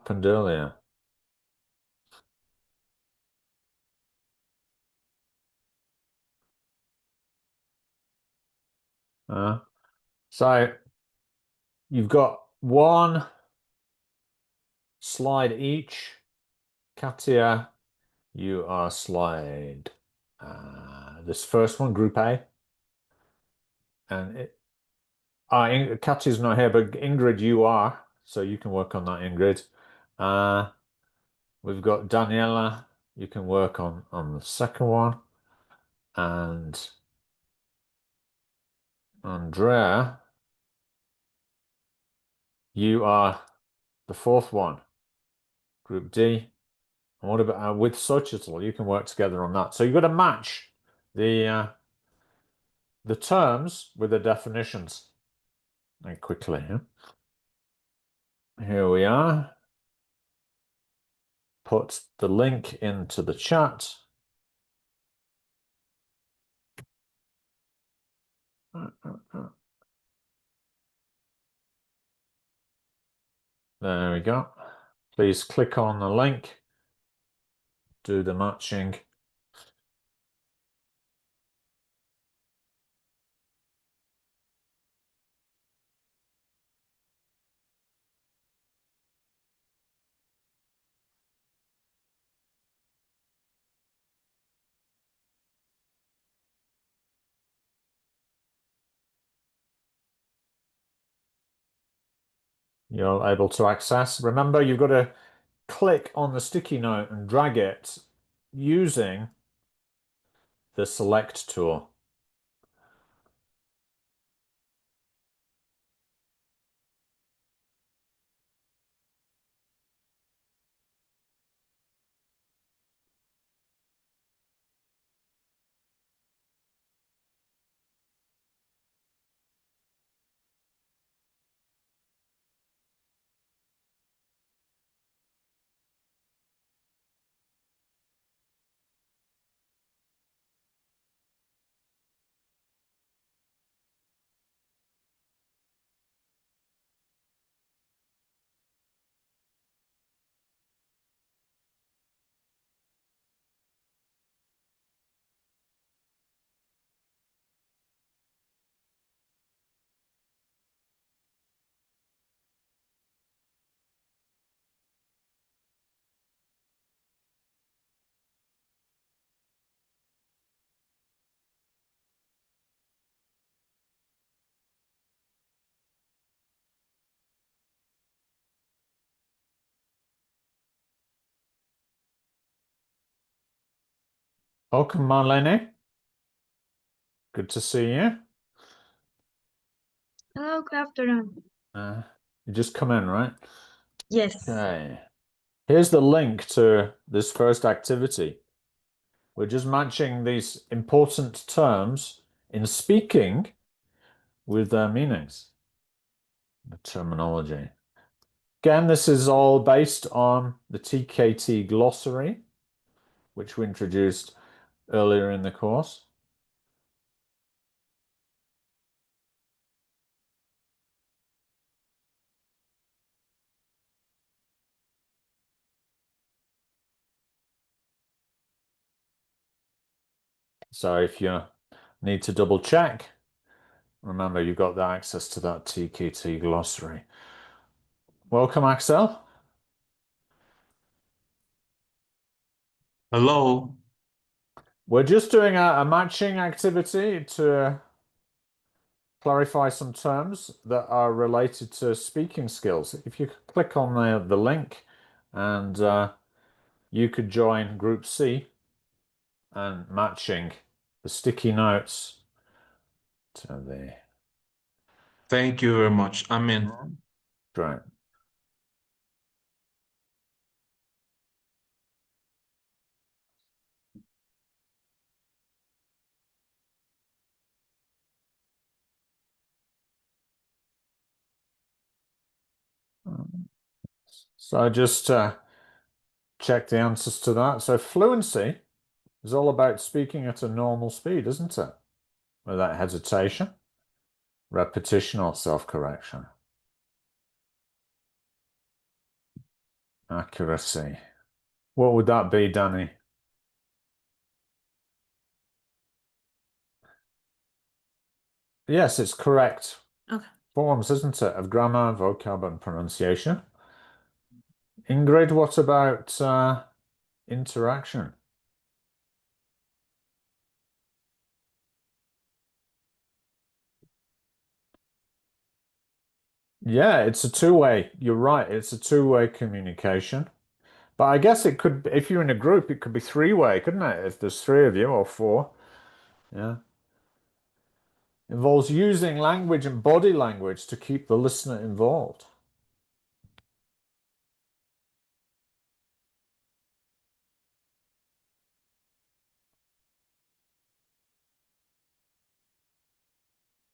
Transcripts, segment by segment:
happened earlier. So you've got one slide each. Katia, you are slide this first one, Group A. And Katia's not here, but Ingrid, you are. So you can work on that, Ingrid. Uh, we've got Daniela. You can work on the second one. And Andrea, you are the fourth one, Group D. And what about with Sochitel? You can work together on that. So you've got to match the terms with the definitions. And quickly, yeah? Here we are. Put the link into the chat. There we go. Please click on the link, do the matching. You're able to access. Remember, you've got to click on the sticky note and drag it using the select tool. Welcome, Marlene. Good to see you. Hello, good afternoon. You just come in, right? Yes. Okay. Here's the link to this first activity. We're just matching these important terms in speaking with their meanings, the terminology. Again, this is all based on the TKT glossary, which we introduced earlier in the course. So if you need to double check, remember you've got the access to that TKT glossary. Welcome, Axel. Hello. We're just doing a matching activity to clarify some terms that are related to speaking skills. If you click on the link and you could join Group C and matching the sticky notes to the... Thank you very much. I'm in. Great. So just check the answers to that. So fluency is all about speaking at a normal speed, isn't it? Without hesitation, repetition, or self-correction. Accuracy. What would that be, Danny? Yes, it's correct Okay. forms, isn't it, of grammar, vocab, and pronunciation. Ingrid, what about interaction? Yeah, it's a two-way. You're right. It's a two-way communication. But I guess it could, if you're in a group, it could be three-way, couldn't it? If there's three of you or four. Yeah. Involves using language and body language to keep the listener involved.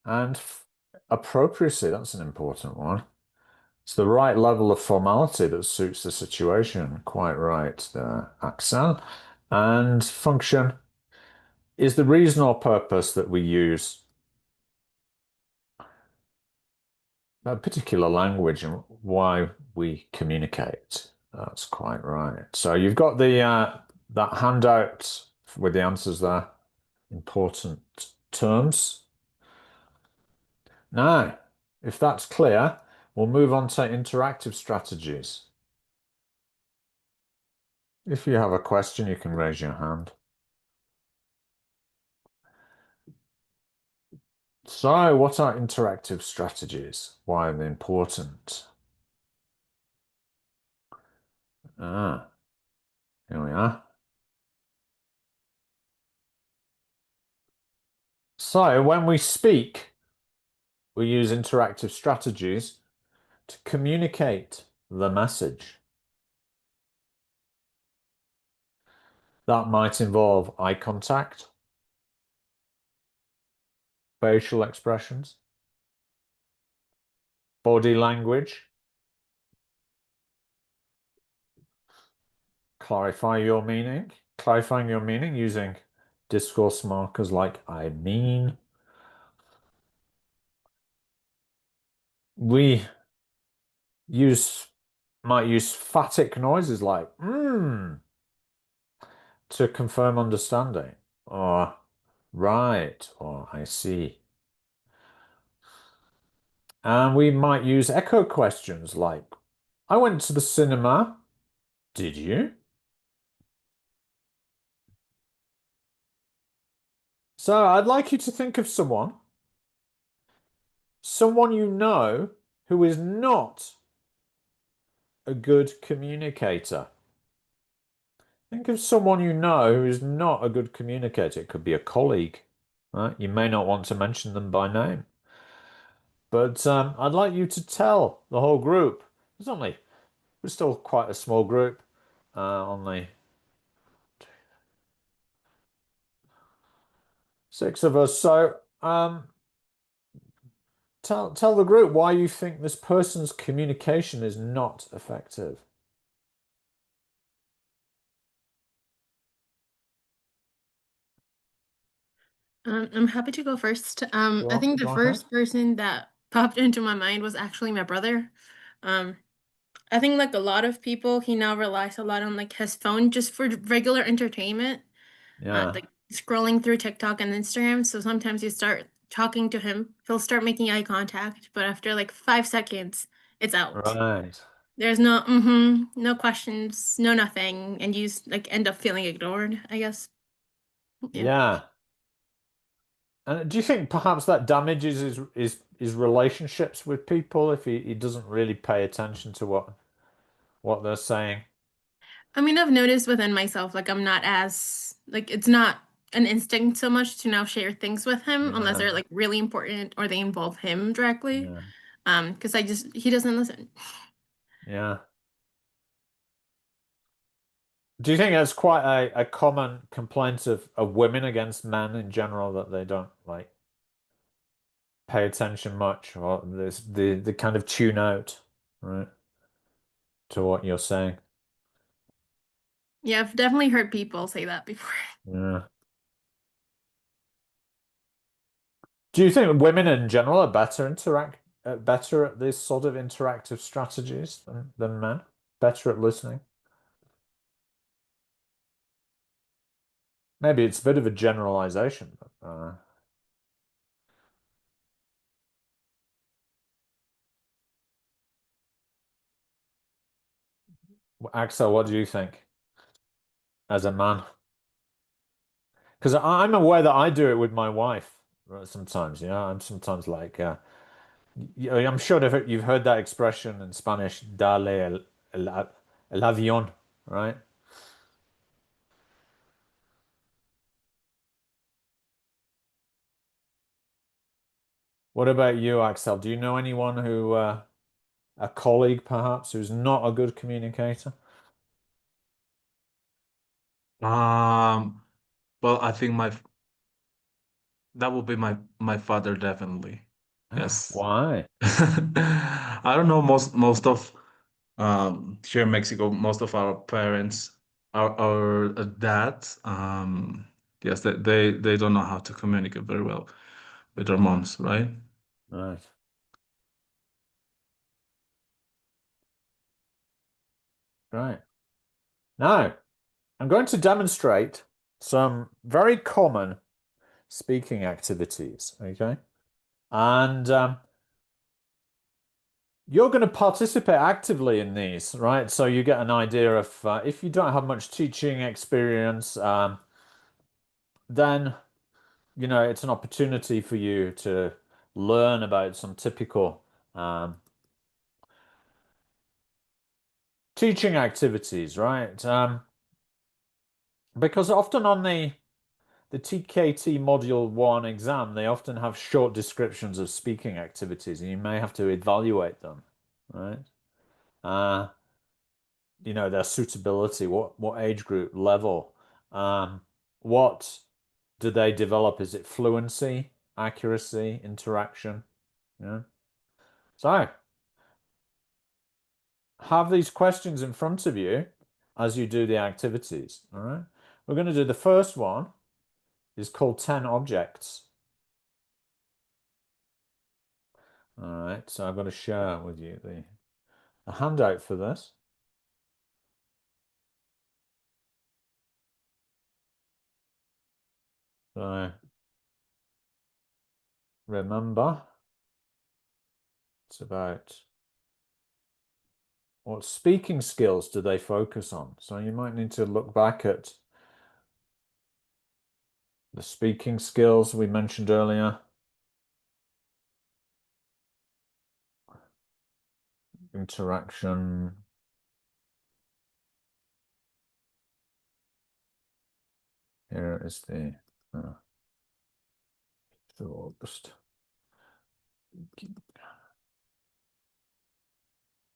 And appropriacy, that's an important one. It's the right level of formality that suits the situation. Quite right, the accent. And function is the reason or purpose that we use a particular language and why we communicate. That's quite right. So you've got the that handout with the answers there. Important terms. Now, if that's clear, we'll move on to interactive strategies. If you have a question, you can raise your hand. So, what are interactive strategies? Why are they important? Ah, here we are. So, when we speak, we use interactive strategies to communicate the message. That might involve eye contact, facial expressions, body language, clarifying your meaning using discourse markers like I mean. We use might use phatic noises like to confirm understanding, or right, or I see. And we might use echo questions like, I went to the cinema. Did you? So I'd like you to think of someone you know who is not a good communicator. Think of someone you know who is not a good communicator. It could be a colleague, right? You may not want to mention them by name. But I'd like you to tell the whole group. We're still quite a small group, only 6 of us. So tell the group why you think this person's communication is not effective. I'm happy to go first. I Sure, think the go ahead. first person that popped into my mind was actually my brother. Um, I think like a lot of people, he now relies a lot on like his phone just for regular entertainment, Yeah, like scrolling through TikTok and Instagram. So sometimes you start talking to him, he'll start making eye contact, but after like 5 seconds, it's out. right. There's no questions, no nothing, and you like end up feeling ignored, I guess. Yeah. Yeah. And do you think perhaps that damages his relationships with people if he doesn't really pay attention to what they're saying? I mean, I've noticed within myself, like I'm not as like it's not an instinct so much to now share things with him unless Yeah, they're like really important or they involve him directly. yeah, Because I just he doesn't listen. yeah. Do you think that's quite a common complaint of women against men in general that they don't like pay attention much or this the kind of tune out, right, to what you're saying? Yeah, I've definitely heard people say that before. Yeah. Do you think women in general are better at this sort of interactive strategies than men? better at listening? Maybe it's a bit of a generalization, but Axel, what do you think as a man? Because I'm aware that I do it with my wife sometimes. I'm sometimes like, I'm sure you've heard that expression in Spanish, dale el avión, right? What about you, Axel? Do you know anyone who, a colleague perhaps, who's not a good communicator? Um, well, I think that would be my father definitely. Yes. Why? I don't know most of here in Mexico, most of our parents, our dads, yes, they don't know how to communicate very well with their moms, right? Right. Right. Now, I'm going to demonstrate some very common speaking activities, okay? And you're going to participate actively in these, right? So you get an idea of if you don't have much teaching experience, then it's an opportunity for you to learn about some typical teaching activities, right? Because often on the TKT Module 1 exam, they often have short descriptions of speaking activities, and you may have to evaluate them, right? Their suitability, what age group level, what do they develop? Is it fluency, accuracy, interaction? Yeah. So have these questions in front of you as you do the activities. All right. We're going to do the first one is called 10 objects. All right. So I'm going to share with you the handout for this. So remember, it's about what speaking skills do they focus on? So you might need to look back at the speaking skills we mentioned earlier. Interaction. Here is the August.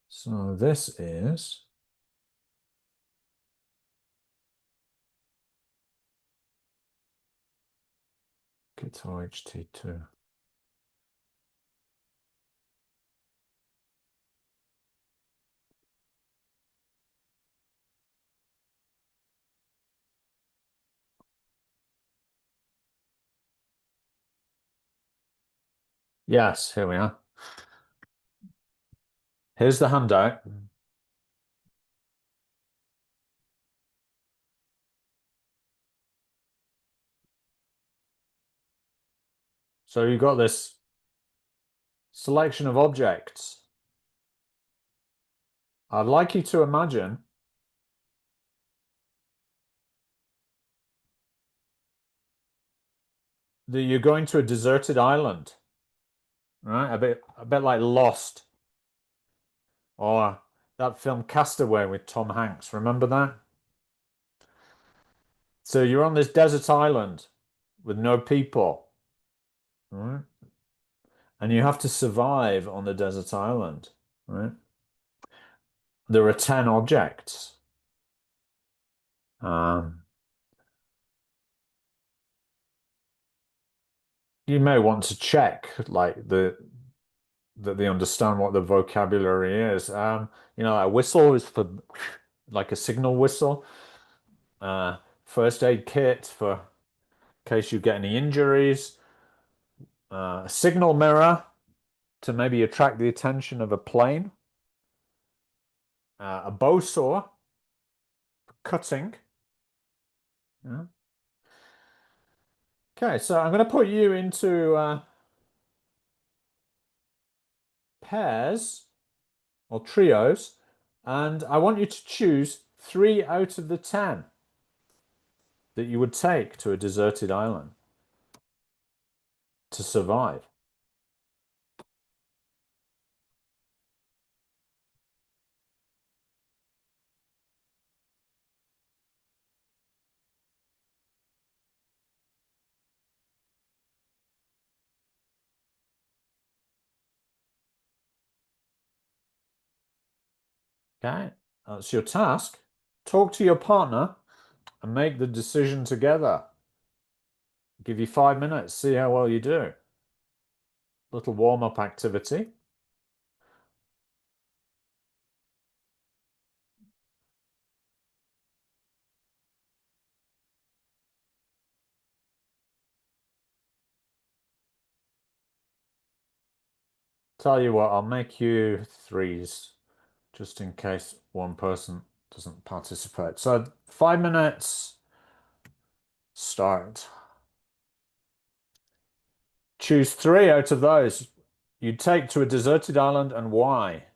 So this is guitar HT2. Yes, here we are. Here's the handout. So you've got this selection of objects. I'd like you to imagine that you're going to a deserted island, right? A bit like Lost or that film Castaway with Tom Hanks. Remember that? So you're on this desert island with no people, right? And you have to survive on the desert island, right? There are 10 objects. You may want to check like that they understand what the vocabulary is. A whistle is for like a signal whistle. First aid kit for in case you get any injuries. A signal mirror to maybe attract the attention of a plane. a bow saw, cutting. Yeah. Okay, so I'm going to put you into pairs or trios, and I want you to choose 3 out of the 10 that you would take to a deserted island to survive. Okay, that's your task. Talk to your partner and make the decision together. Give you 5 minutes, see how well you do. Little warm-up activity. Tell you what, I'll make you threes just in case one person doesn't participate. So 5 minutes, start. Choose 3 out of those you'd take to a deserted island and why.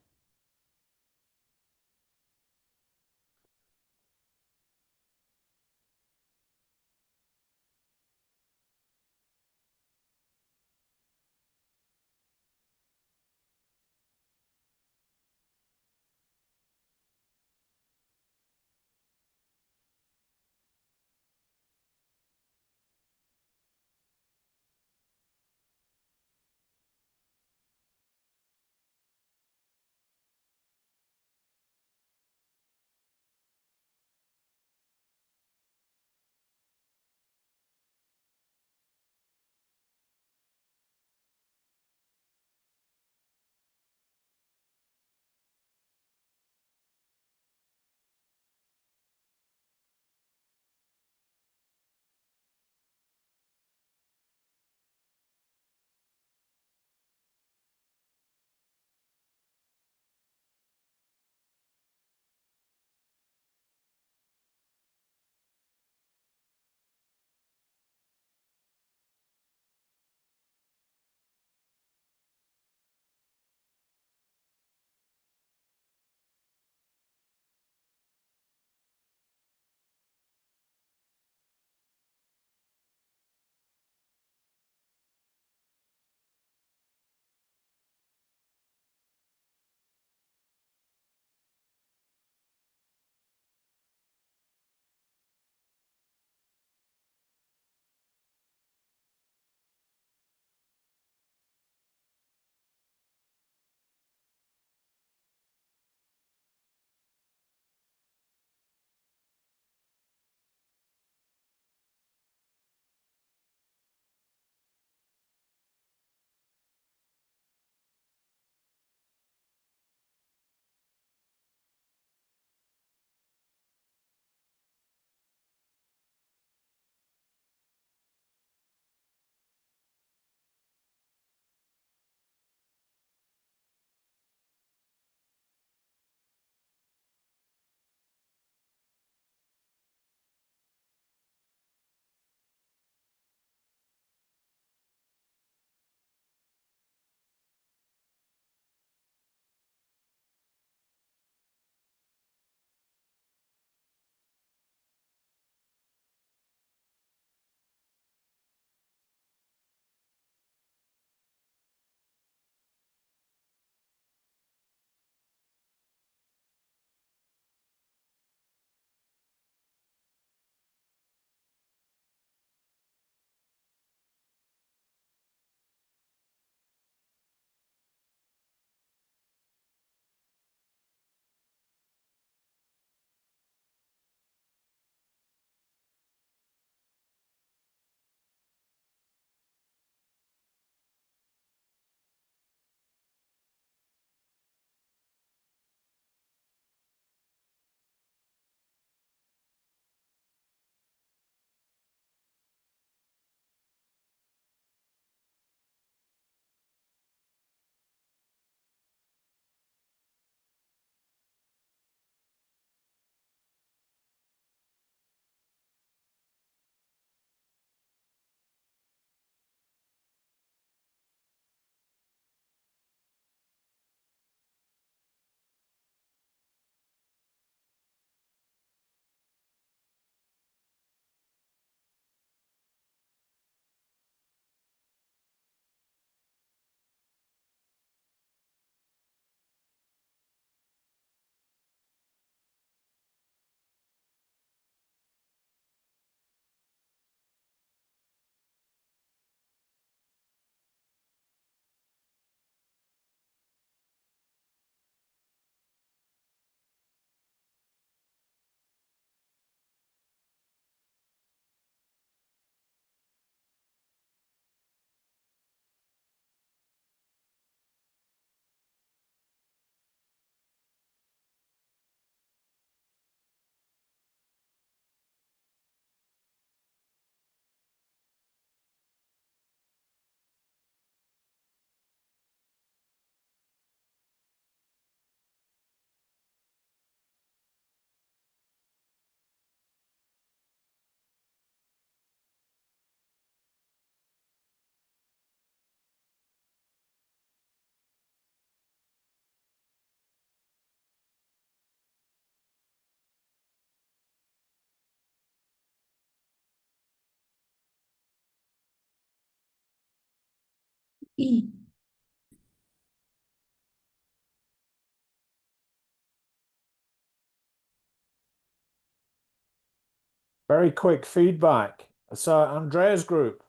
Very quick feedback. So Andrea's group,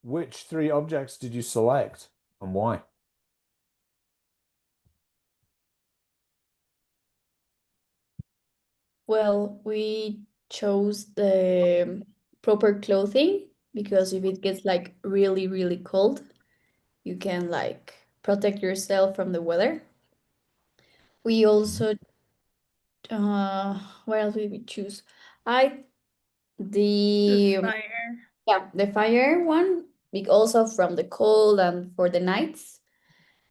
which three objects did you select and why? Well, we chose the proper clothing because if it gets like really, really cold, you can like protect yourself from the weather. We also, what else did we choose? I The the fire. Yeah, the fire one, also from the cold and for the nights.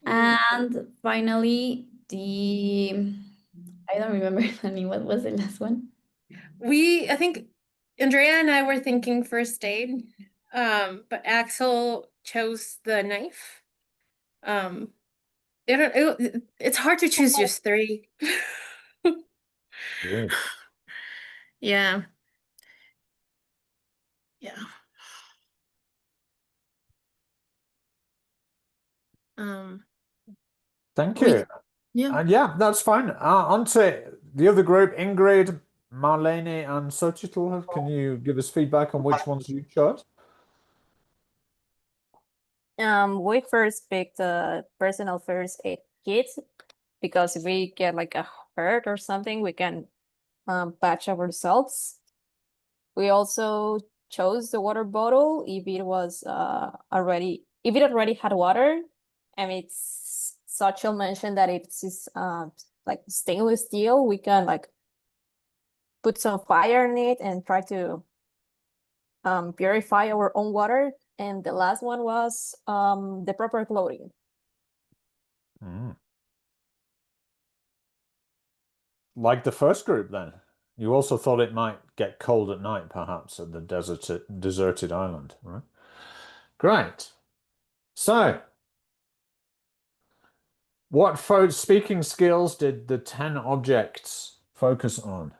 Mhm. And finally, I don't remember the name. What was the last one? I think Andrea and I were thinking first aid, but Axel chose the knife. Um, it's hard to choose just three. Good. Yeah, yeah. Um, Thank we, you. yeah. Yeah, that's fine. On to the other group, Ingrid, Marlene, and Xochitl. Can you give us feedback on which ones you chose? We first picked personal first aid kits because if we get like a hurt or something, we can patch ourselves. We also chose the water bottle if it was if it already had water. And it's Sachel mentioned that it's like stainless steel, we can like put some fire in it and try to purify our own water. And the last one was the proper clothing. Mm. Like the first group, then. You also thought it might get cold at night, perhaps, at the deserted island, right? Great. So, what speaking skills did the 10 objects focus on?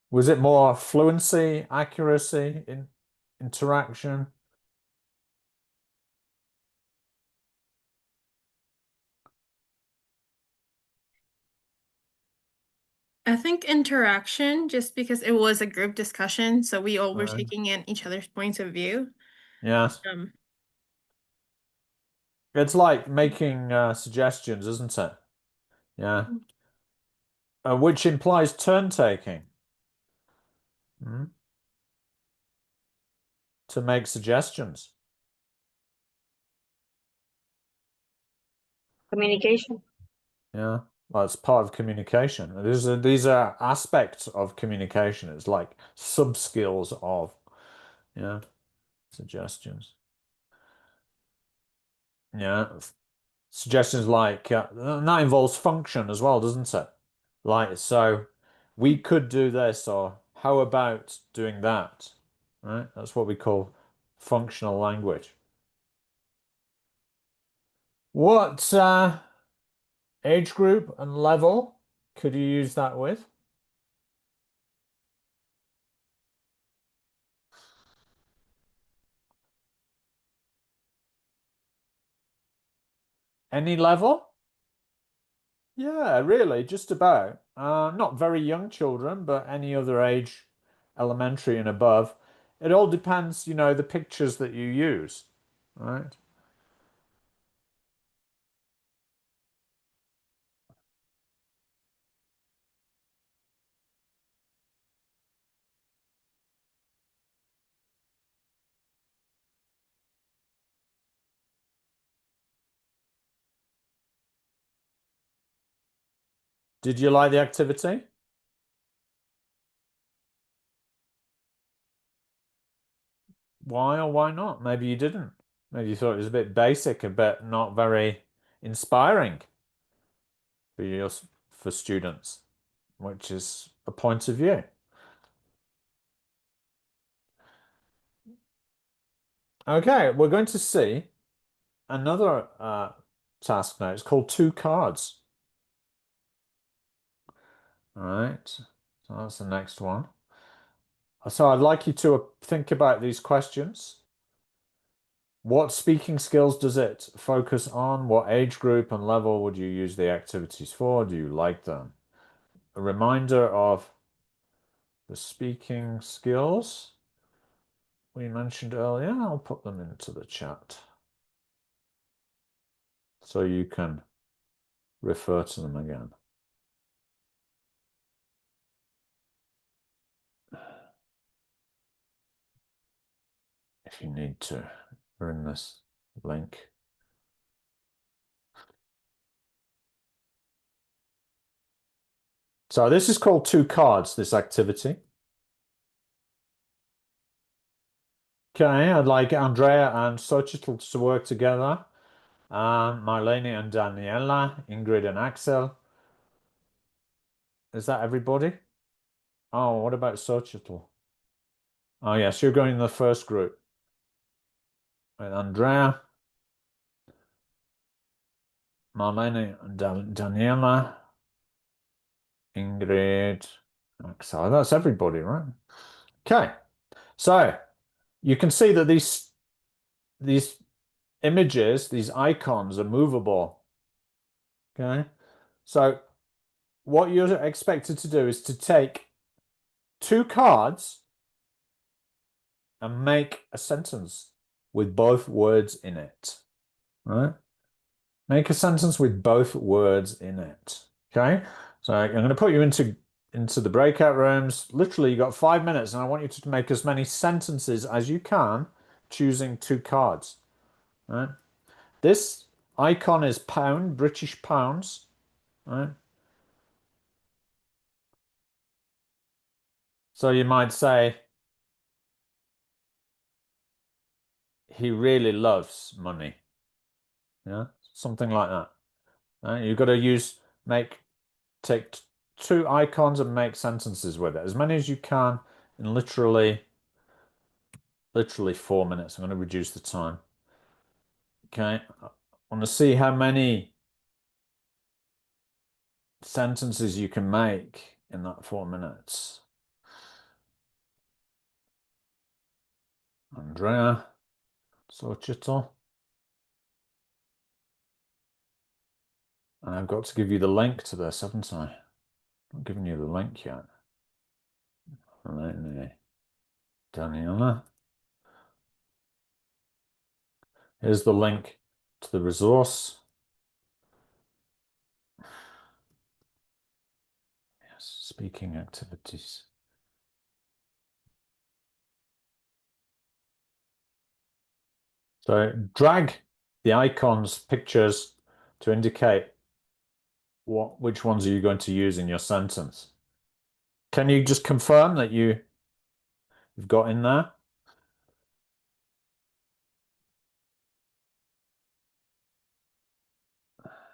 Was it more fluency, accuracy, interaction? I think interaction, just because it was a group discussion, so we all were Right. taking in each other's points of view. Yes. Um, It's like making suggestions, isn't it? Yeah. Which implies turn taking. Hmm. To make suggestions. Communication. Yeah. Well, it's part of communication. These are aspects of communication. It's like sub skills of, yeah, suggestions. Yeah. Suggestions like and that involves function as well, doesn't it? Like, so we could do this, or how about doing that? Right? That's what we call functional language. What age group and level could you use that with? Any level? Yeah, really, just about. Not very young children, but any other age, elementary and above. It all depends, the pictures that you use, right? Did you like the activity? Why or why not? Maybe you didn't. Maybe you thought it was a bit basic, a bit not very inspiring for for students, which is a point of view. Okay, we're going to see another task now. It's called two cards. All right, so that's the next one. So I'd like you to think about these questions What speaking skills does it focus on? What age group and level would you use the activities for? Do you like them? A reminder of the speaking skills we mentioned earlier. I'll put them into the chat so you can refer to them again. If you need to, they're in this link. So this is called two cards, this activity. Okay, I'd like Andrea and Xochitl to work together. Marlene and Daniela, Ingrid and Axel. Is that everybody? Oh, what about Xochitl? Oh, yes, you're going in the first group. With Andrea, Marlene and Daniela, Ingrid, Axel. That's everybody, right? Okay, so you can see that these images, these icons are movable. Okay, so what you're expected to do is to take two cards and make a sentence with both words in it, right? Make a sentence with both words in it, okay? So I'm going to put you into the breakout rooms. Literally, you got 5 minutes, and I want you to make as many sentences as you can, choosing two cards, right? This icon is pound, British pounds, right? So you might say, he really loves money. Yeah, something like that. You've got to take two icons and make sentences with it. As many as you can in literally 4 minutes. I'm going to reduce the time. Okay. I want to see how many sentences you can make in that 4 minutes. Andrea, Xochitl. And I've got to give you the link to this, haven't I? Not given you the link yet. Daniela. Here's the link to the resource. Yes, speaking activities. So drag the icons, pictures to indicate which ones are you going to use in your sentence. Can you just confirm that you've got in there?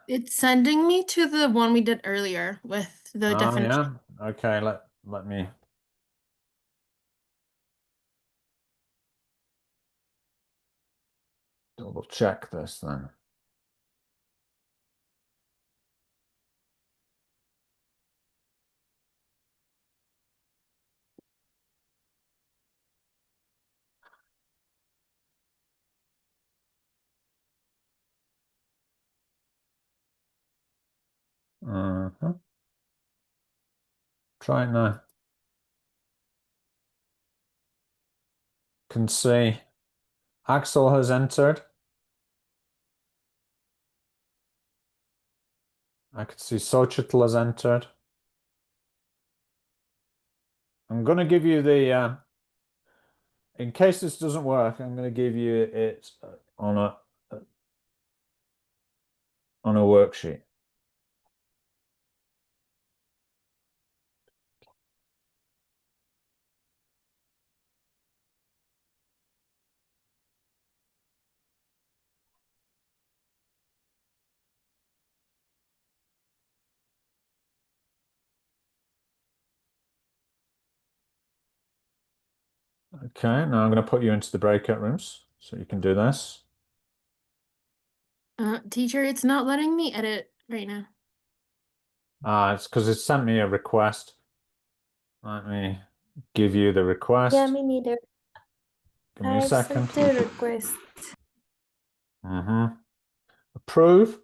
It's sending me to the one we did earlier with the Oh, definition. yeah. Okay, let me. Double check this then. Try it now. Can see Axel has entered. I can see Xochitl has entered. I'm going to give you the, in case this doesn't work, I'm going to give you it on a worksheet. Okay, now I'm going to put you into the breakout rooms so you can do this. Teacher, it's not letting me edit right now. It's because it sent me a request. Let me give you the request. Yeah, me neither. Give me I a second. accept the request. Mm-hmm. Approve,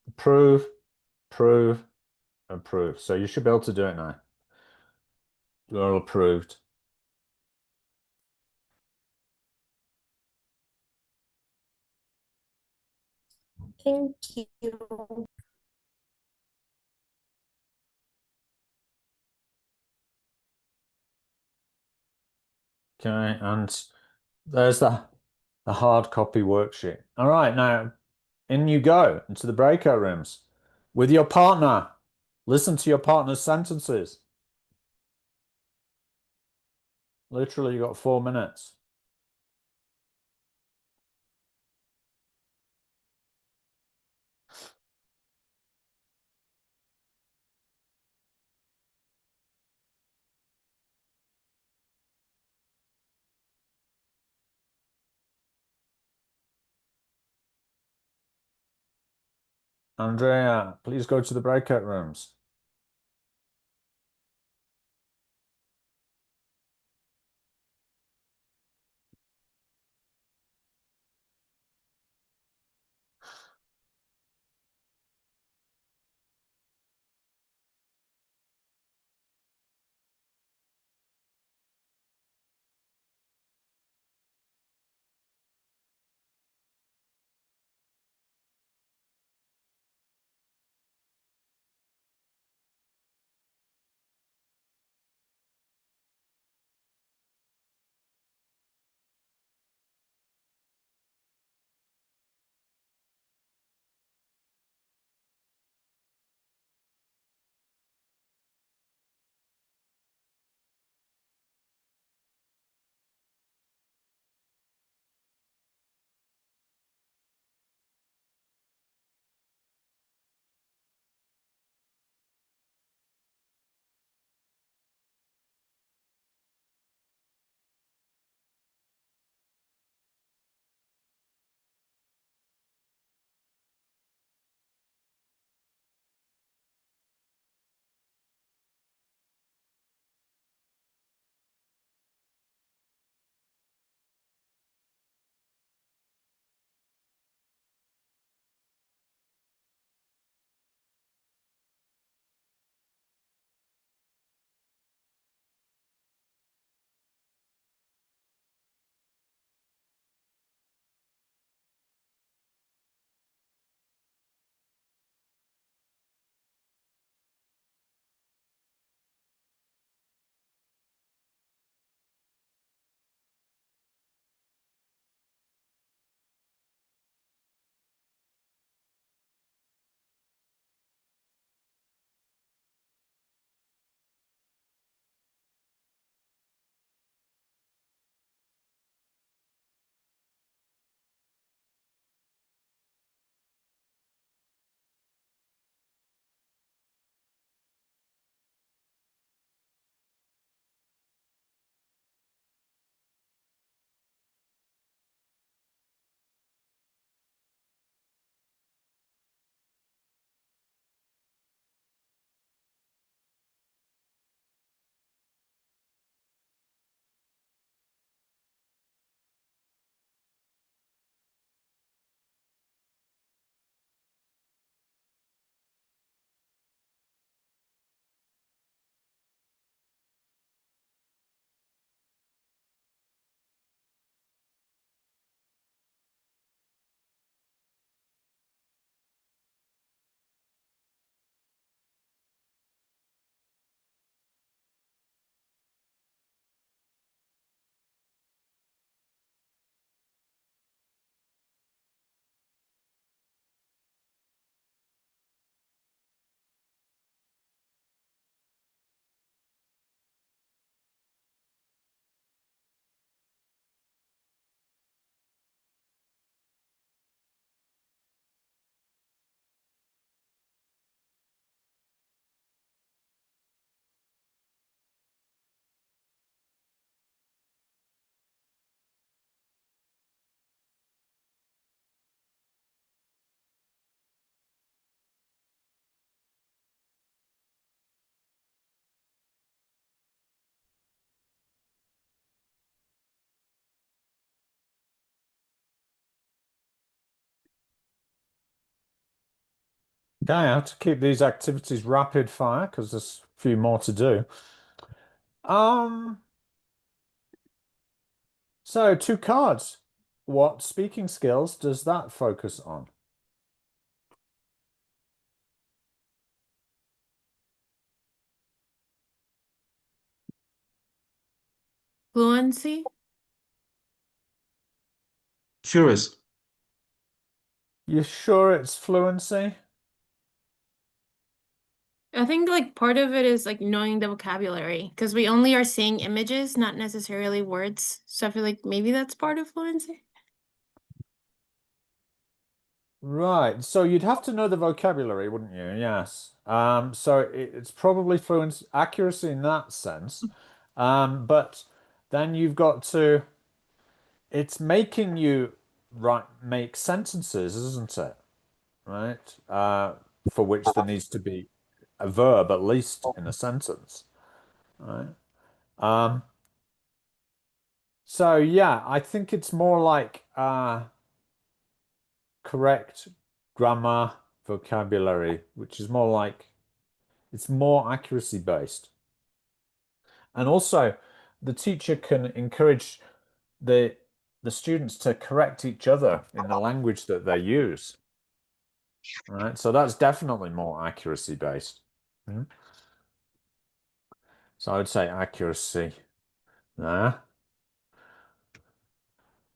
approve, approve, approve. So you should be able to do it now. You're all approved. Thank you. Okay, and there's the hard copy worksheet. All right, now in you go into the breakout rooms with your partner. Listen to your partner's sentences. Literally, you got 4 minutes. Andrea, please go to the breakout rooms. Okay, I have to keep these activities rapid fire because there's a few more to do. So 2 cards. What speaking skills does that focus on? Fluency. Curious. You sure it's fluency? I think like part of it is like knowing the vocabulary because we only are seeing images, not necessarily words. So I feel like maybe that's part of fluency. Right. So you'd have to know the vocabulary, wouldn't you? Yes. So it's probably fluency, accuracy in that sense. But then you've got to, it's making you make sentences, isn't it? Right? For which there needs to be a verb at least in a sentence. Right? Um, so yeah, I think it's more like correct grammar, vocabulary, which is more like it's more accuracy based. And also the teacher can encourage the the students to correct each other in the language that they use. Right? So that's definitely more accuracy based. Mhm. So I would say accuracy there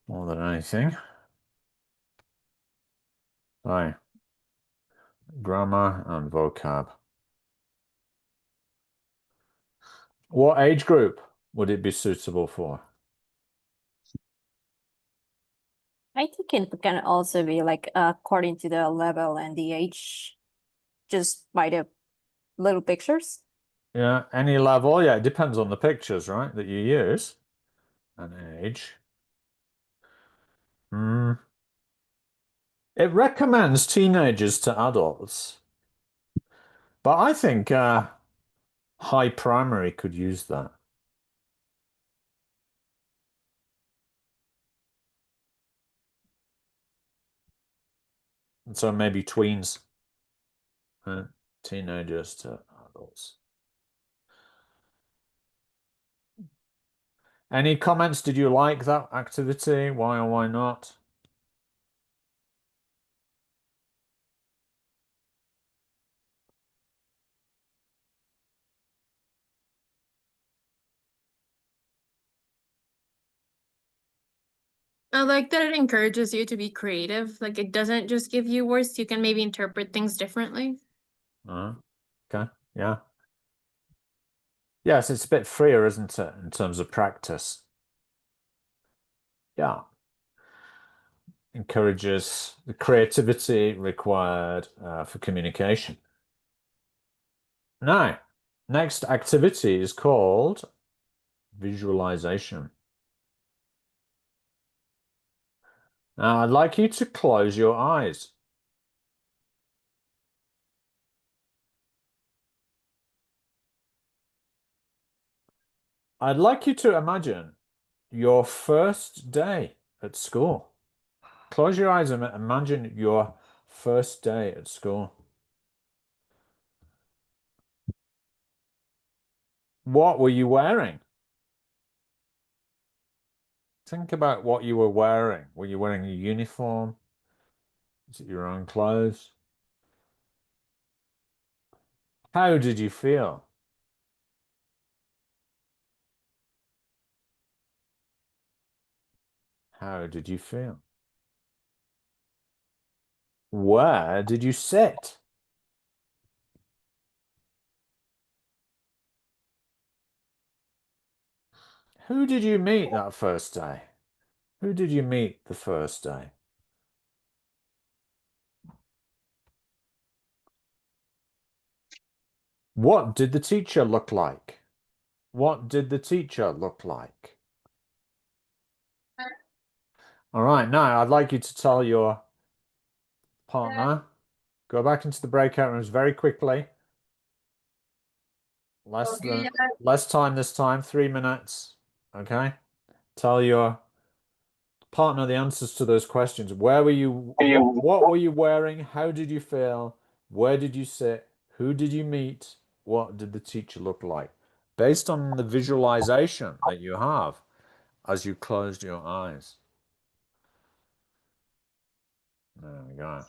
more than anything. Right. Grammar and vocab. What age group would it be suitable for? I think it can also be like according to the level and the age, just by the little pictures. Yeah, any level. Yeah, it depends on the pictures, right, that you use and age. Mm. It recommends teenagers to adults, but I think high primary could use that. And so maybe tweens, teenagers to adults. Any comments? Did you like that activity? Why or why not? I like that it encourages you to be creative. Like it doesn't just give you words, you can maybe interpret things differently. Okay, yeah. Yes, it's a bit freer, isn't it, in terms of practice? Yeah. Encourages the creativity required for communication. Now, next activity is called visualization. Now, I'd like you to close your eyes. I'd like you to imagine your first day at school. Close your eyes and imagine your first day at school. What were you wearing? Think about what you were wearing. Were you wearing a uniform? Is it your own clothes? How did you feel? How did you feel? Where did you sit? Who did you meet that first day? Who did you meet the first day? What did the teacher look like? What did the teacher look like? All right, now I'd like you to tell your partner, go back into the breakout rooms very quickly. Less time this time, 3 minutes. Okay. Tell your partner the answers to those questions. Where were you? What were you wearing? How did you feel? Where did you sit? Who did you meet? What did the teacher look like? Based on the visualization that you have as you closed your eyes. There we go.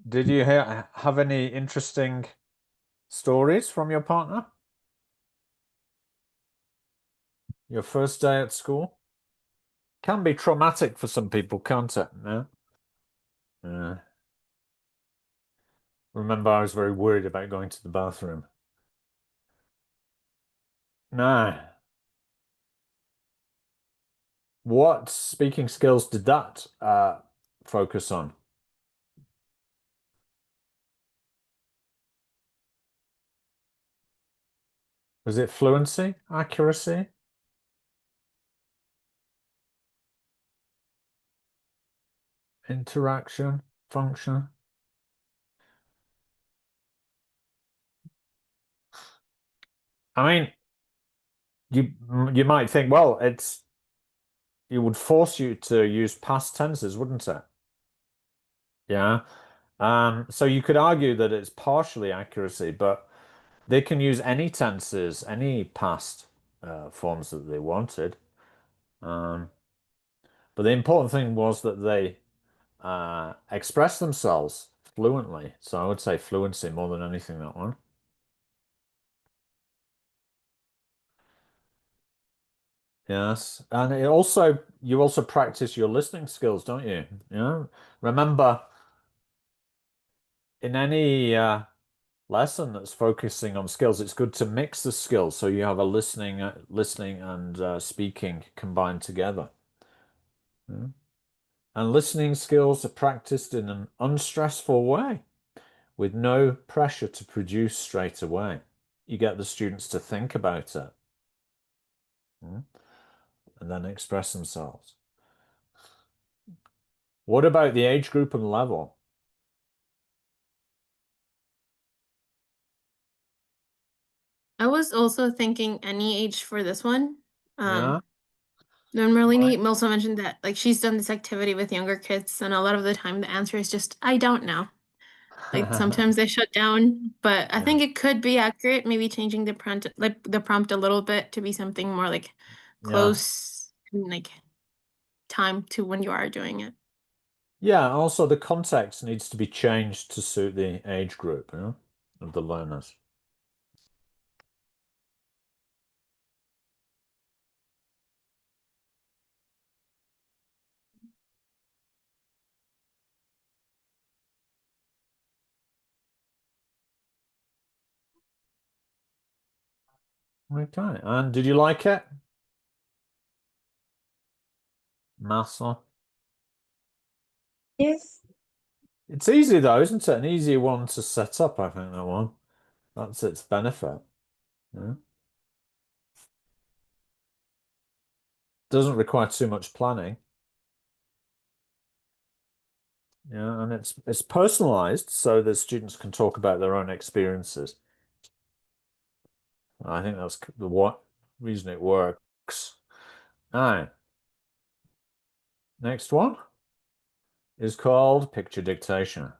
Did you have any interesting stories from your partner? Your first day at school? Can be traumatic for some people, can't it? No? Yeah. Remember, I was very worried about going to the bathroom. No. What speaking skills did that focus on? Was it fluency, accuracy, interaction, function? I mean, you might think, well, it would force you to use past tenses, wouldn't it? Yeah. So you could argue that it's partially accuracy, but they can use any tenses, any past forms that they wanted. Um, but the important thing was that they express themselves fluently. So I would say fluency more than anything, that one. Yes, and you also practice your listening skills, don't you? Yeah. Remember, in any lesson that's focusing on skills, it's good to mix the skills so you have a listening and speaking combined together. Yeah. And listening skills are practiced in an unstressful way with no pressure to produce straight away. You get the students to think about it, and then express themselves. What about the age group and level? I was also thinking any age for this one. Yeah. Then Marlene Right. also mentioned that like she's done this activity with younger kids, and a lot of the time the answer is just I don't know. Like sometimes they shut down, but I Yeah. think it could be accurate, maybe changing the prompt a little bit to be something more like Yeah. close like time to when you are doing it. Yeah, also the context needs to be changed to suit the age group, of the learners. Okay, and did you like it? Massa? Yes. It's easy though, isn't it? An easy one to set up, I think that one. That's its benefit. Yeah. Doesn't require too much planning. Yeah, and it's personalized so the students can talk about their own experiences. I think that's the reason it works. All right. Next one is called picture dictation.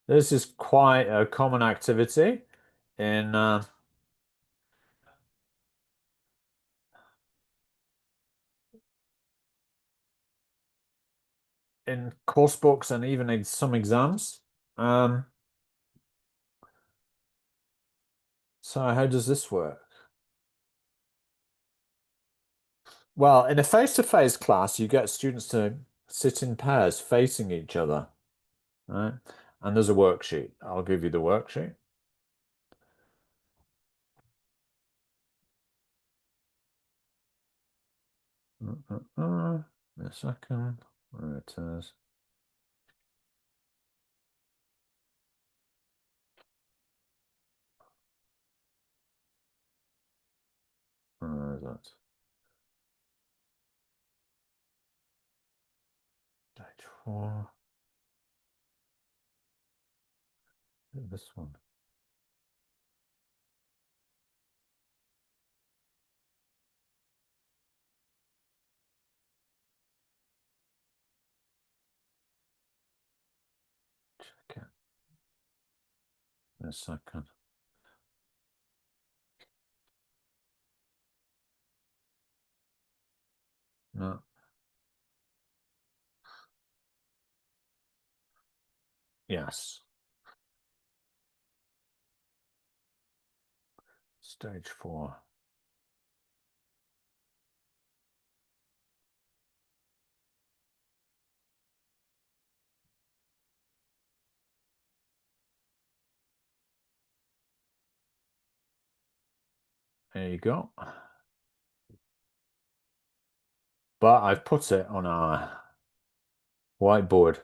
This is quite a common activity in course books and even in some exams. So how does this work? Well, in a face-to-face class, you get students to sit in pairs facing each other, right? And there's a worksheet. I'll give you the worksheet. A second. Where it is. Where is that? Stage 4. This one. Check it. In a second. No. Yes. Stage 4. There you go. But I've put it on our whiteboard.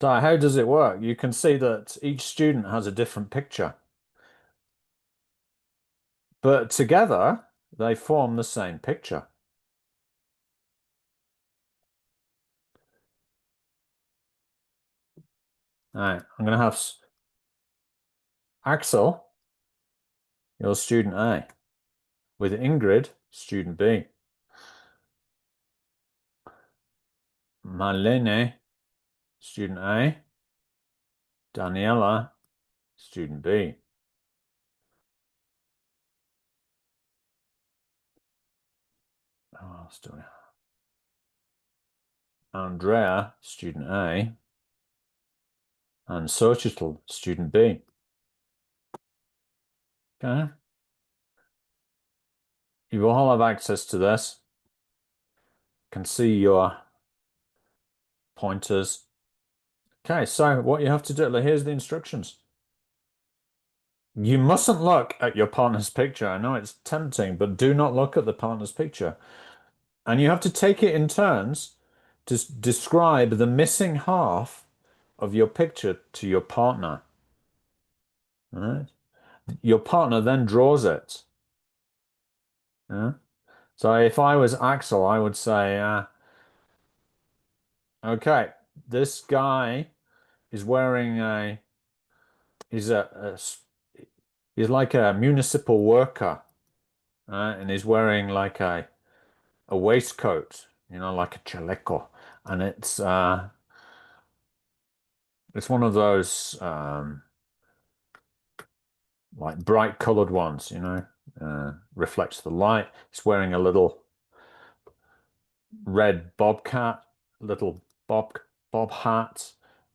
So how does it work? You can see that each student has a different picture, but together they form the same picture. All right, I'm going to have Axel, your student A, with Ingrid, student B. Marlene, student A. Daniela, student B. Oh, story. Andrea, student A. And Sochitel, student B. Okay. You all have access to this. Can see your pointers. Okay, so what you have to do, here's the instructions. You mustn't look at your partner's picture. I know it's tempting, but do not look at the partner's picture. And you have to take it in turns to describe the missing half of your picture to your partner. All right? Your partner then draws it. Yeah? So if I was Axel, I would say, okay, this guy is wearing he's he's like a municipal worker, and he's wearing like a waistcoat, like a chaleco, and it's one of those like bright colored ones, reflects the light. He's wearing a little red bobcat, little bob hat,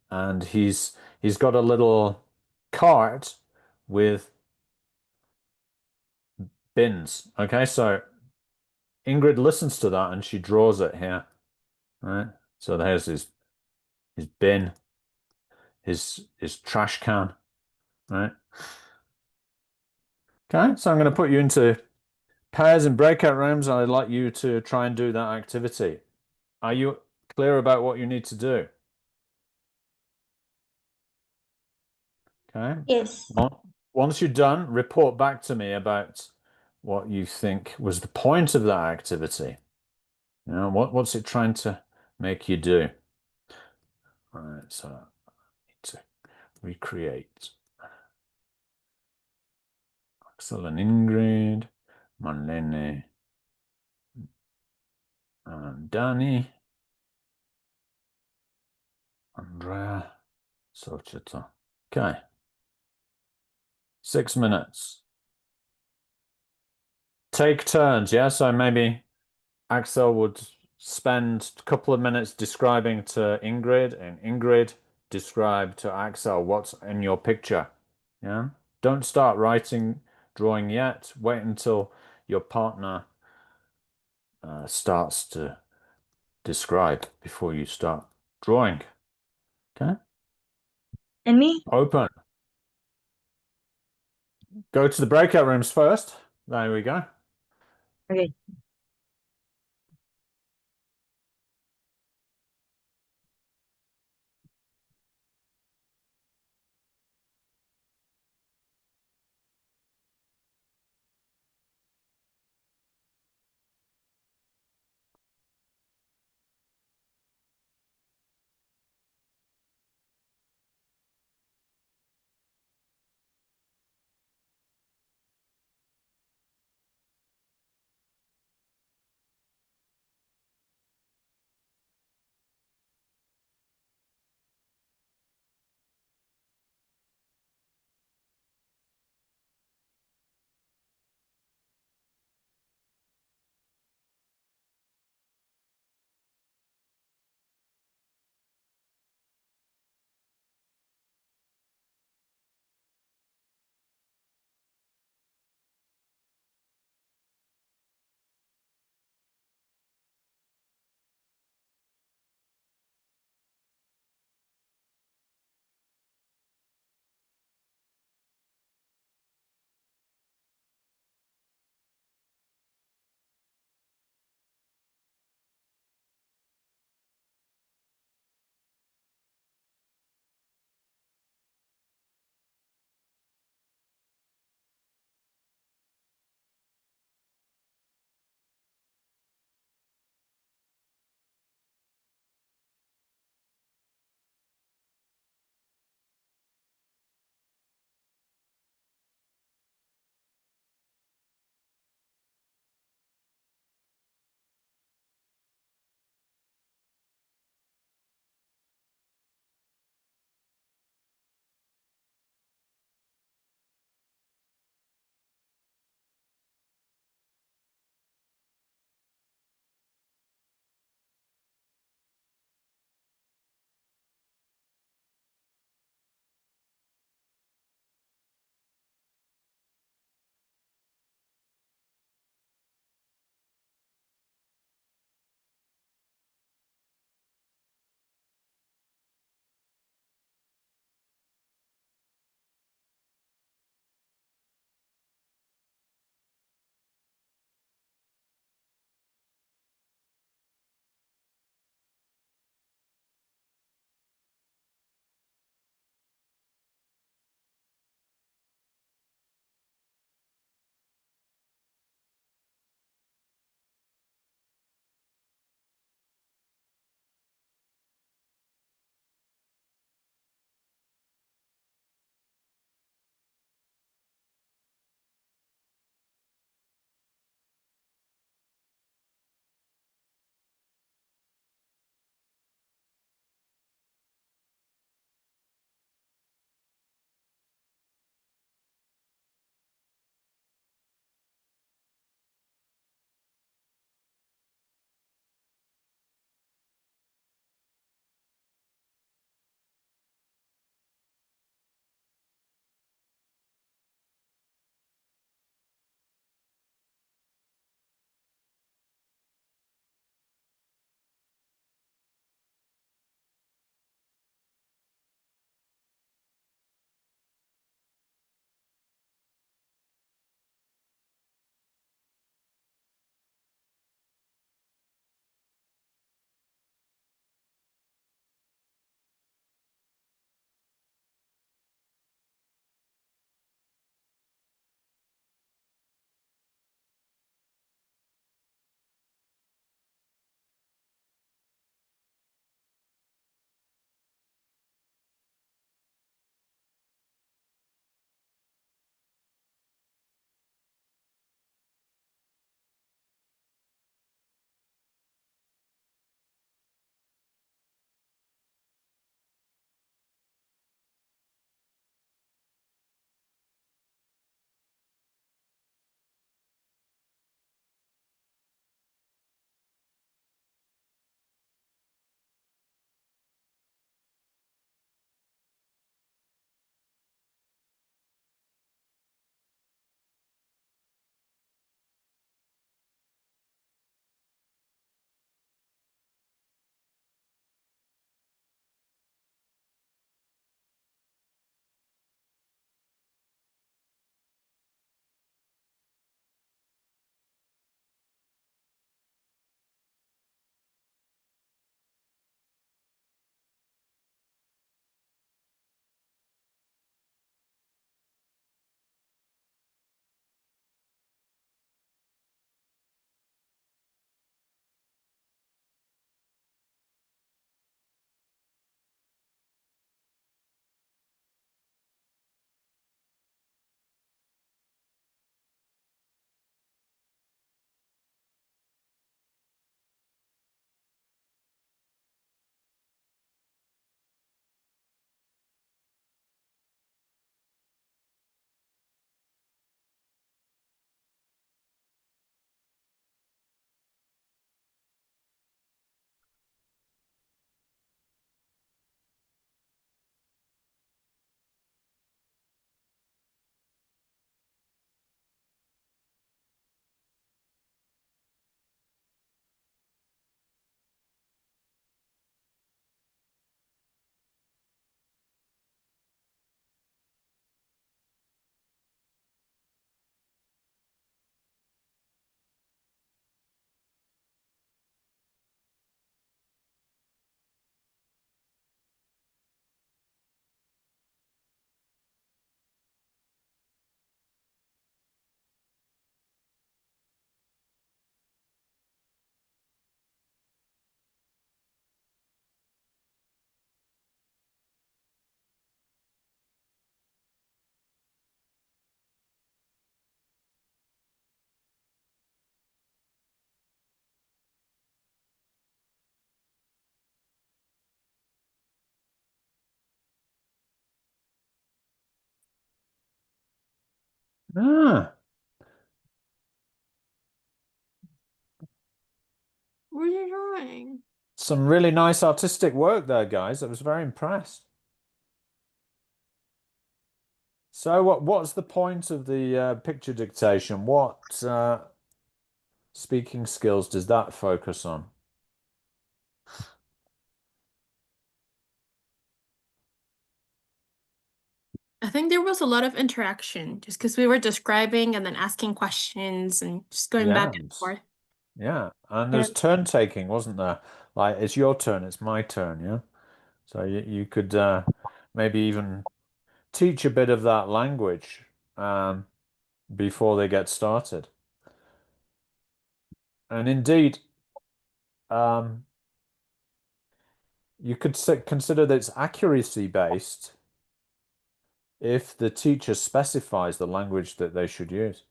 and he's got a little cart with bins. Okay, so Ingrid listens to that and she draws it here, right? So there's his bin, his trash can, right? Okay, so I'm going to put you into pairs in breakout rooms, and I'd like you to try and do that activity. Are you clear about what you need to do? Okay. Yes. Once you're done, report back to me about what you think was the point of that activity. What's it trying to make you do? All right, so I need to recreate Axel and Ingrid, Marlene and Danny, Andrea, Sochita. Okay. 6 minutes. Take turns, yeah? So maybe Axel would spend a couple of minutes describing to Ingrid, and Ingrid describe to Axel what's in your picture. Yeah. Don't start drawing yet. Wait until your partner starts to describe before you start drawing. Okay. And me? Open. Go to the breakout rooms first. There we go. Okay. Ah, What are you drawing? some really nice artistic work there, guys. I was very impressed. So what's the point of the picture dictation? What speaking skills does that focus on? I think there was a lot of interaction just because we were describing and then asking questions and just going back and Yes. forth. Yeah, and Yeah. there's turn taking, wasn't there? Like it's your turn, it's my turn, yeah. So you could maybe even teach a bit of that language before they get started. And indeed, um, you could consider that it's accuracy based if the teacher specifies the language that they should use.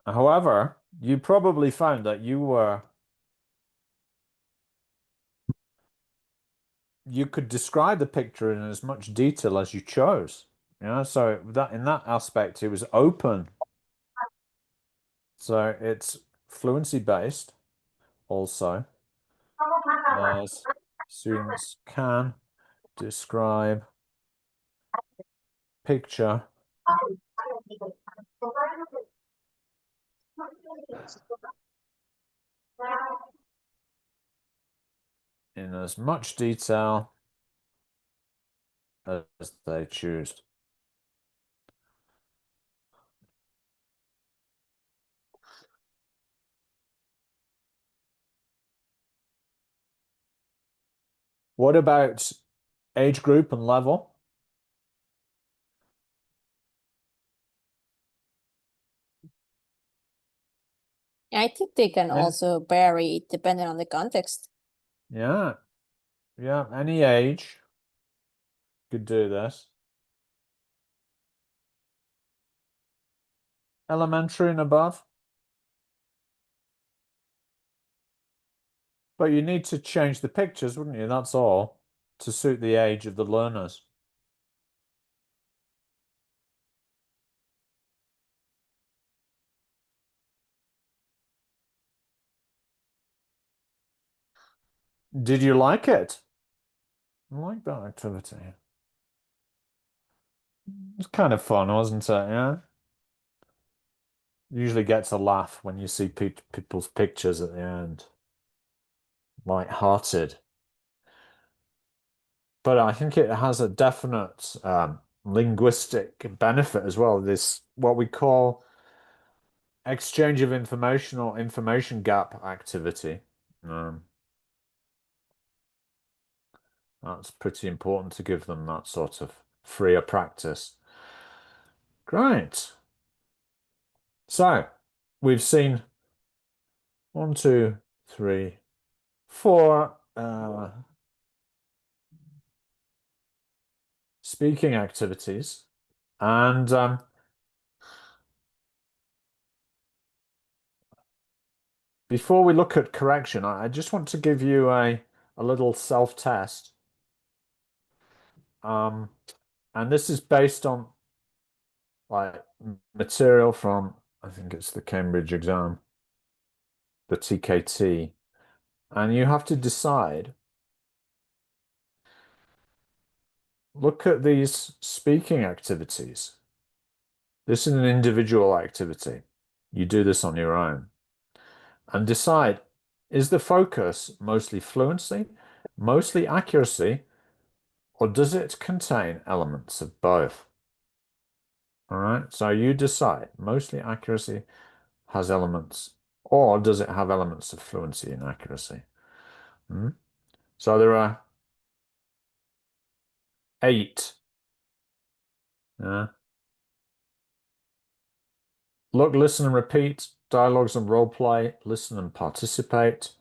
However, you probably found that you could describe the picture in as much detail as you chose. So that in that aspect, it was open. So it's fluency based also, as students can describe picture in as much detail as they choose. What about age group and level? I think they can And also vary depending on the context. yeah, any age could do this. Elementary and above. But you need to change the pictures, wouldn't you? That's all, to suit the age of the learners. Did you like it? I like that activity. It's kind of fun, wasn't it? Yeah. Usually gets a laugh when you see people's pictures at the end. Light-hearted. But I think it has a definite linguistic benefit as well. This, what we call exchange of information or information gap activity. That's pretty important to give them that sort of freer practice. Great. So we've seen 1, 2, 3, 4 speaking activities. And before we look at correction, I just want to give you a little self-test. And this is based on like material from, I think it's the Cambridge exam, the TKT. And you have to decide, look at these speaking activities. This is an individual activity. You do this on your own. And decide, is the focus mostly fluency, mostly accuracy, or does it contain elements of both? All right, so you decide, mostly accuracy has elements, or does it have elements of fluency and accuracy? So there are 8. Look, listen and repeat, dialogues and role play, listen and participate,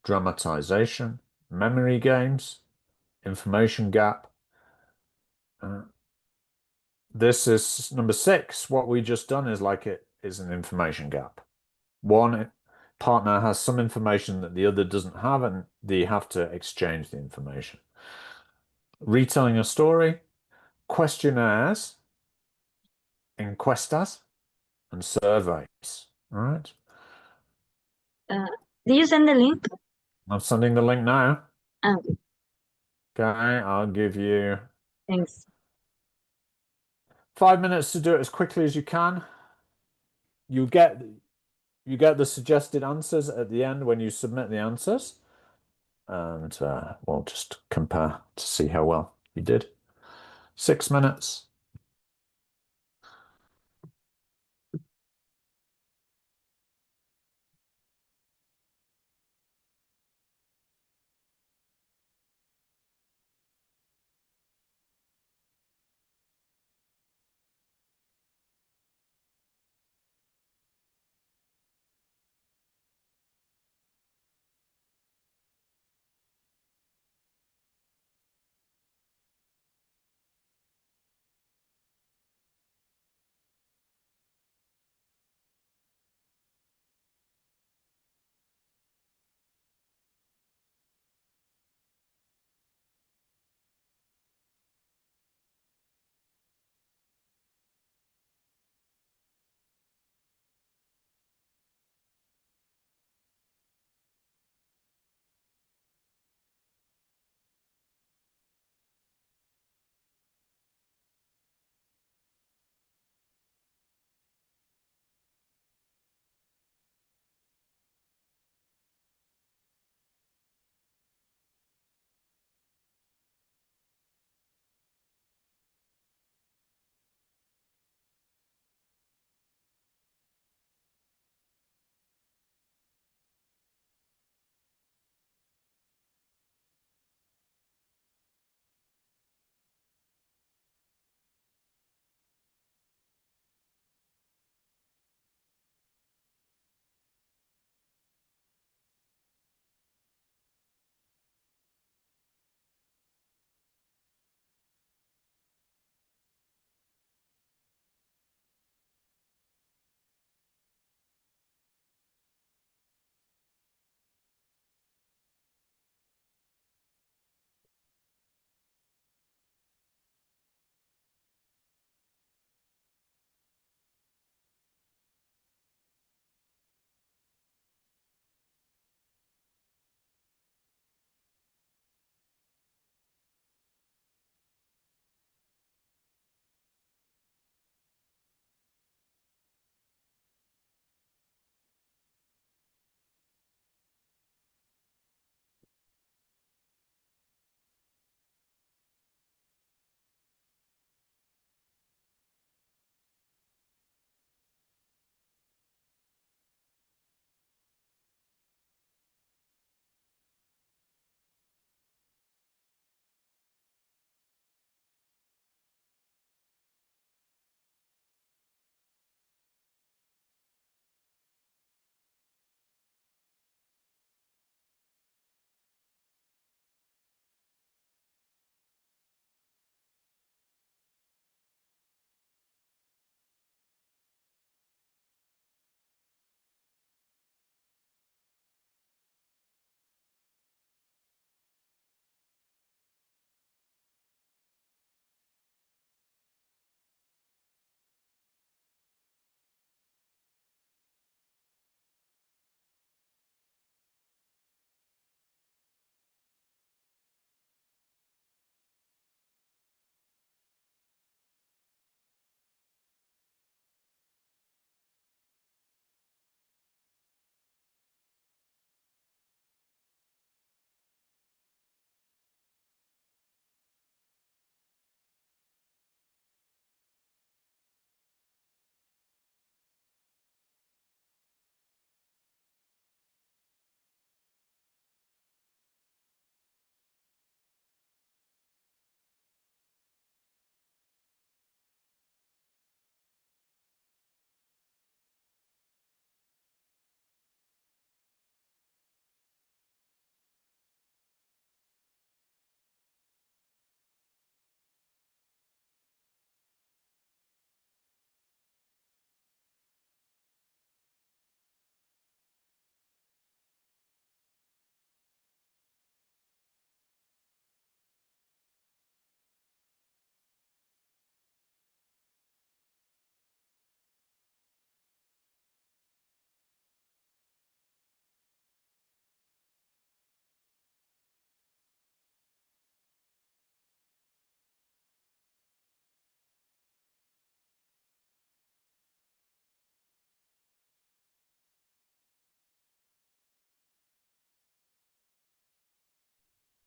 dramatization, memory games, information gap. This is number 6. What we just done is like is an information gap. One partner has some information that the other doesn't have, and they have to exchange the information. Retelling a story, questionnaires, encuestas, and surveys. All right. Did you send the link? I'm sending the link now. Okay, Okay, I'll give you thanks. 5 minutes to do it as quickly as you can. You get the suggested answers at the end when you submit the answers, and we'll just compare to see how well you did. 6 minutes.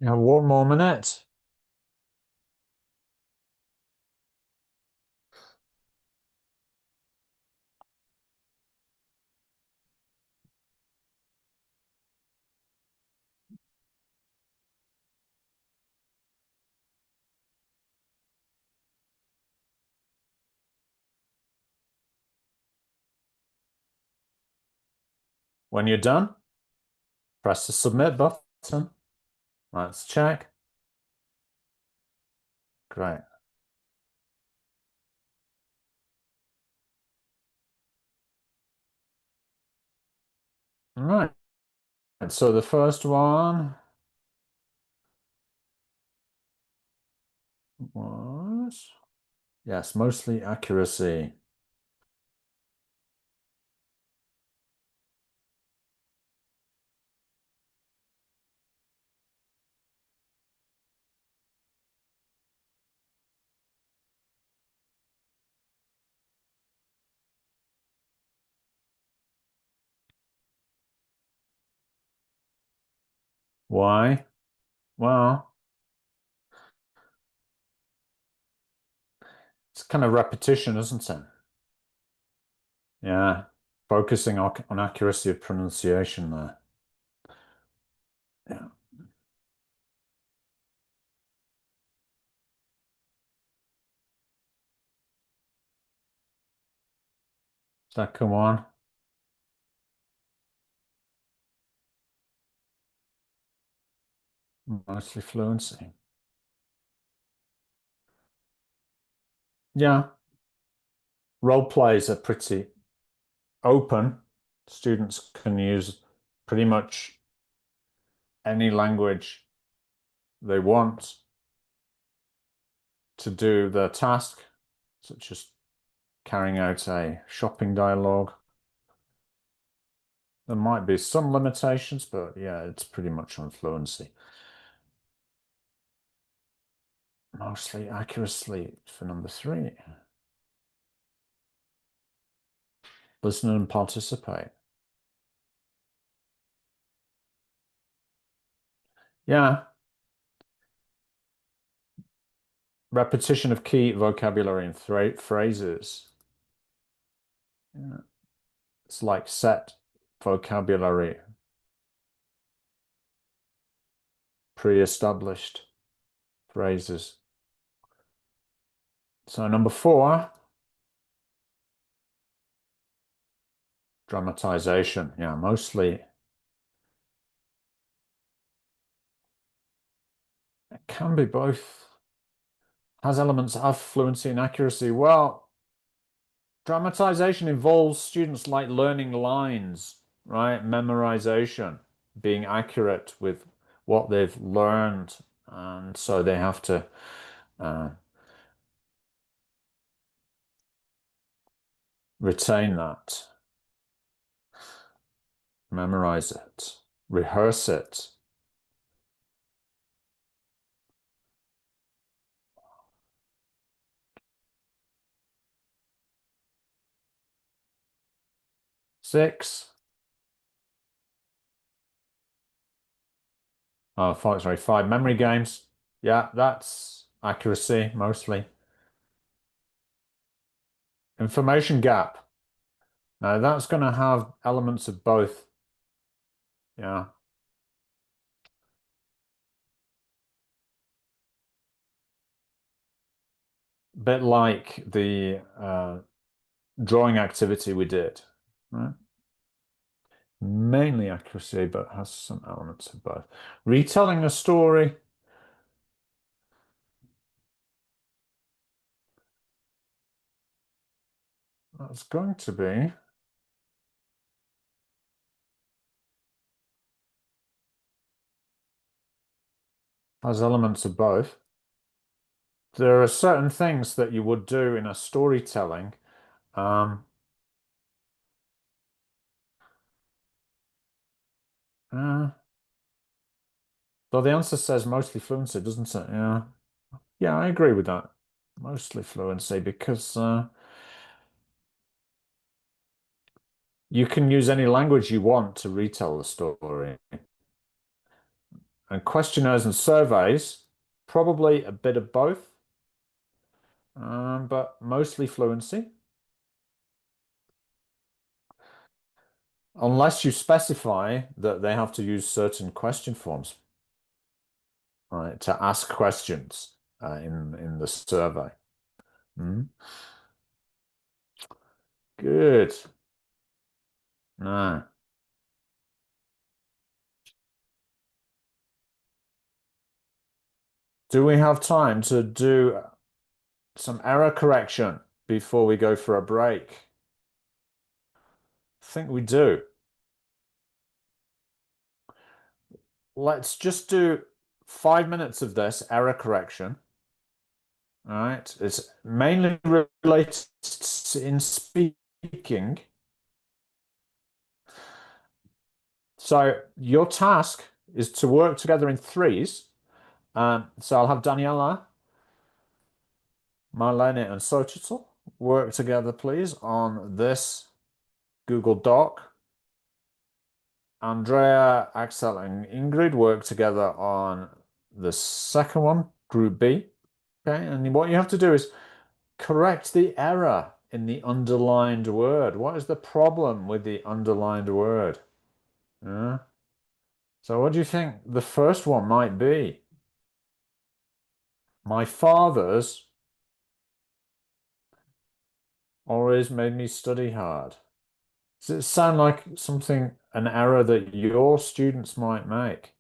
You have one more minute. When you're done, press the submit button. Let's check. Great. All right. So the first one was, yes, mostly accuracy. Why? Well, it's kind of repetition, isn't it? Yeah, focusing on accuracy of pronunciation there. Yeah. Second one. Mostly fluency. Yeah. Role plays are pretty open. Students can use pretty much any language they want to do their task, such as carrying out a shopping dialogue. There might be some limitations, but yeah, it's pretty much on fluency. Mostly accuracy for number 3. Listen and participate. Yeah. Repetition of key vocabulary and phrases. Yeah. It's like set vocabulary, pre-established phrases. So number 4, dramatization. Yeah, mostly it can be both. Has elements of fluency and accuracy. Well, dramatization involves students like learning lines, right? Memorization, being accurate with what they've learned. And so they have to retain that, memorize it, rehearse it. Six. Oh, sorry, 5. Memory games. Yeah, that's accuracy mostly. Information gap. Now that's going to have elements of both. Yeah. Bit like the drawing activity we did, right? Mainly accuracy, but has some elements of both. Retelling a story. That's going to be has elements of both. There are certain things that you would do in a storytelling. Uh, though the answer says mostly fluency, doesn't it? Yeah. Yeah, I agree with that. Mostly fluency because you can use any language you want to retell the story. and questionnaires and surveys, probably a bit of both, but mostly fluency. Unless you specify that they have to use certain question forms, right, to ask questions in the survey. Good. Now, do we have time to do some error correction before we go for a break? I think we do. Let's just do 5 minutes of this error correction. All right. It's mainly related in speaking. So your task is to work together in threes. So I'll have Daniela, Marlene, and Xochitl work together, please, on this Google Doc. Andrea, Axel, and Ingrid work together on the second one, Group B. Okay, and what you have to do is correct the error in the underlined word. What is the problem with the underlined word? So what do you think the first one might be? My father's always made me study hard. Does it sound like something, an error that your students might make?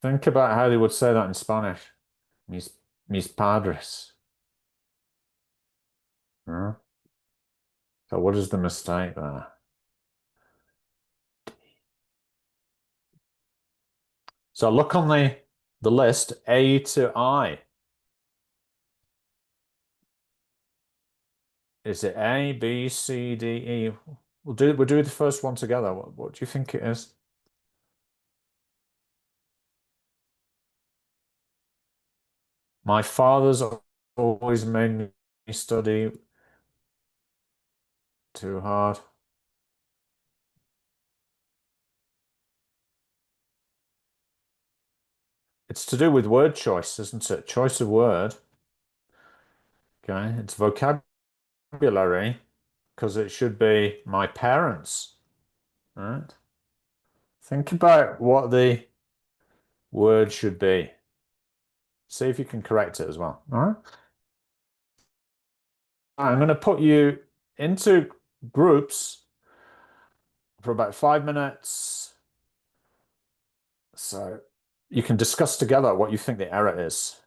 Think about how they would say that in Spanish. Mis padres. Huh? So what is the mistake there? So look on the list, A to I. Is it A, B, C, D, E? We'll do the first one together. What do you think it is? My father's always made me study too hard. It's to do with word choice, isn't it? Choice of word. Okay, it's vocabulary because it should be my parents. Right? Think about what the word should be. See if you can correct it as well. All right. I'm going to put you into groups for about 5 minutes. So you can discuss together what you think the error is.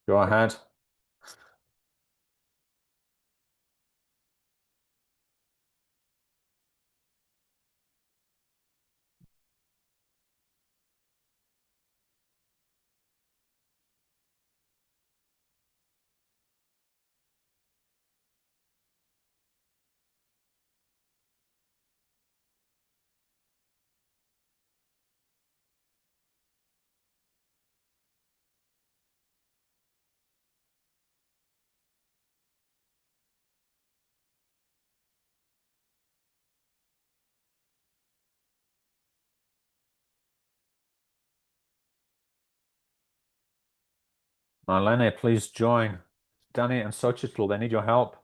Go ahead. Marlene, please join. Danny and Xochitl, they need your help.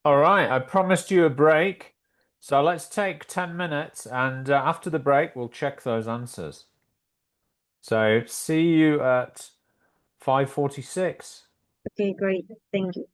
All right, I promised you a break. So let's take 10 minutes and after the break, we'll check those answers. So see you at 5:46. Okay, great. Thank you.